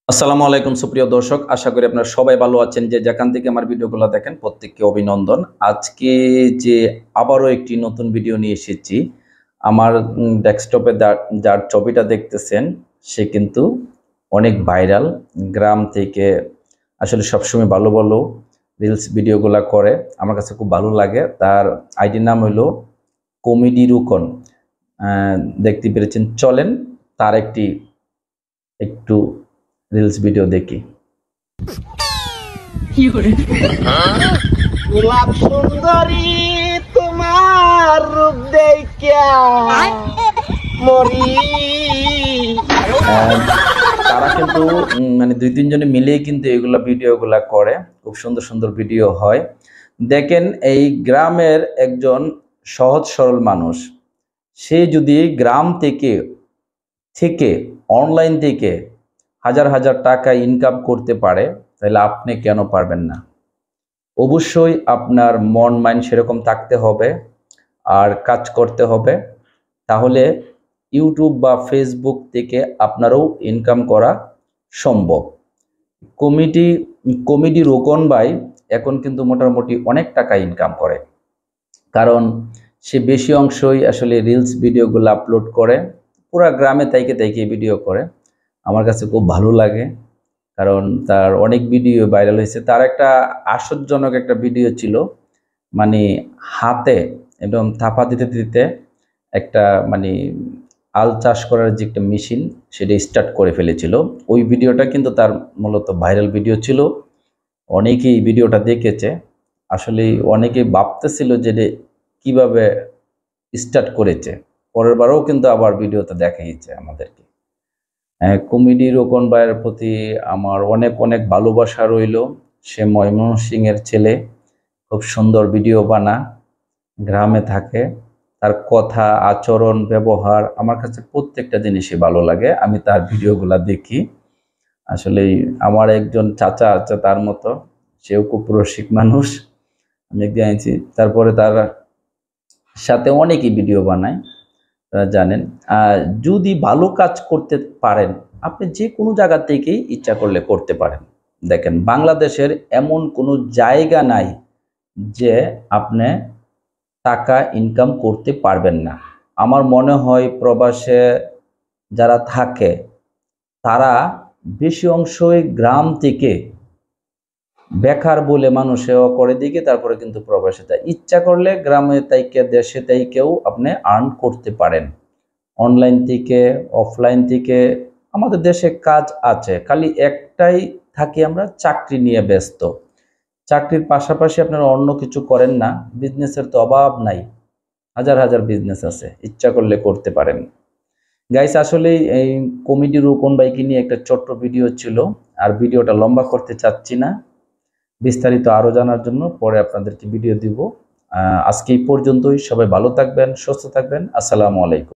আসসালামু আলাইকুম সুপ্রিয় দর্শক, আশা করি আপনারা সবাই ভালো আছেন। যে যেখান থেকে আমার ভিডিওগুলো দেখেন প্রত্যেককে অভিনন্দন। আজকে যে আবারও একটি নতুন ভিডিও নিয়ে এসেছি। আমার ডেস্কটপে যার ছবিটা দেখতেছেন সে কিন্তু অনেক ভাইরাল। গ্রাম থেকে আসলে সবসময় ভালো ভালো রিলস ভিডিওগুলো করে, আমার কাছে খুব ভালো লাগে। তার আইডির নাম হলো কমেডি রুকন। দেখতে পেরেছেন, চলেন তার একটু রিলস ভিডিও দেখি। গোলাপ সুন্দরী তোমার রূপ দেখিয়া মরি। তারা কিন্তু মানে দুই তিনজনে মিলেই কিন্তু এগুলা ভিডিওগুলা করে, খুব সুন্দর সুন্দর ভিডিও হয়। দেখেন, এই গ্রামের একজন সহজ সরল মানুষ, সে যদি গ্রাম থেকে থেকে অনলাইন থেকে হাজার হাজার টাকা ইনকাম করতে পারে, তাহলে আপনি কেন পারবেন না? অবশ্যই আপনার মন মাইন্ড সেরকম থাকতে হবে আর কাজ করতে হবে, তাহলে ইউটিউব বা ফেসবুক থেকে আপনারও ইনকাম করা সম্ভব। কমেডি রোকন ভাই এখন কিন্তু মোটামুটি অনেক টাকা ইনকাম করে, কারণ সে বেশি অংশই আসলে রিলস ভিডিওগুলো আপলোড করে, পুরা গ্রামে তাইকে তাইকে ভিডিও করে। আমার কাছে খুব ভালো লাগে, কারণ তার অনেক ভিডিও ভাইরাল হয়েছে। তার একটা আশ্চর্যজনক একটা ভিডিও ছিল, মানে হাতে একদম থাপা দিতে দিতে একটা মানে আল চাষ করার যে একটা মেশিন, সেটা স্টার্ট করে ফেলেছিল। ওই ভিডিওটা কিন্তু তার মূলত ভাইরাল ভিডিও ছিল, অনেকেই ভিডিওটা দেখেছে। আসলে অনেকেই ভাবতেছিল যে কিভাবে স্টার্ট করেছে। পরের বারও কিন্তু আবার ভিডিওটা দেখাইছে আমাদেরকে। কমেডি রোকন ভাইয়ের প্রতি আমার অনেক অনেক ভালোবাসা রইল। সে ময়মনসিংহের ছেলে, খুব সুন্দর ভিডিও বানা, গ্রামে থাকে। তার কথা, আচরণ, ব্যবহার আমার কাছে প্রত্যেকটা জিনিসই ভালো লাগে। আমি তার ভিডিওগুলা দেখি। আসলেই আমার একজন চাচা আছে তার মতো, সেও খুব রসিক মানুষ। আমি একদিন আনছি, তারপরে তার সাথে অনেকেই ভিডিও বানায়, তারা জানেন। আর যদি ভালো কাজ করতে পারেন, আপনি যে কোনো জায়গা থেকেই ইচ্ছা করলে করতে পারেন। দেখেন, বাংলাদেশের এমন কোনো জায়গা নাই যে আপনি টাকা ইনকাম করতে পারবেন না। আমার মনে হয় প্রবাসে যারা থাকে তারা বেশি অংশই গ্রাম থেকে বেকার বলে মানুষেও করে দিকে, তারপরে কিন্তু প্রবাসে যায়। ইচ্ছা করলে গ্রামে তাইকে দেশে তাইকেও আপনি আর্ন করতে পারেন, অনলাইন থেকে অফলাইন থেকে। আমাদের দেশে কাজ আছে, খালি একটাই থাকি আমরা চাকরি নিয়ে ব্যস্ত। চাকরির পাশাপাশি আপনারা অন্য কিছু করেন না, বিজনেসের তো অভাব নাই, হাজার হাজার বিজনেস আছে, ইচ্ছা করলে করতে পারেন। গাইস, আসলে এই কমেডি রোকন বাইকে নিয়ে একটা ছোট্ট ভিডিও ছিল, আর ভিডিওটা লম্বা করতে চাচ্ছি না। বিস্তারিত আরো জানার জন্য পরে আপনাদেরকে ভিডিও দিব। আজকে এই পর্যন্তই। সবাই ভালো থাকবেন, সুস্থ থাকবেন। আসসালামু আলাইকুম।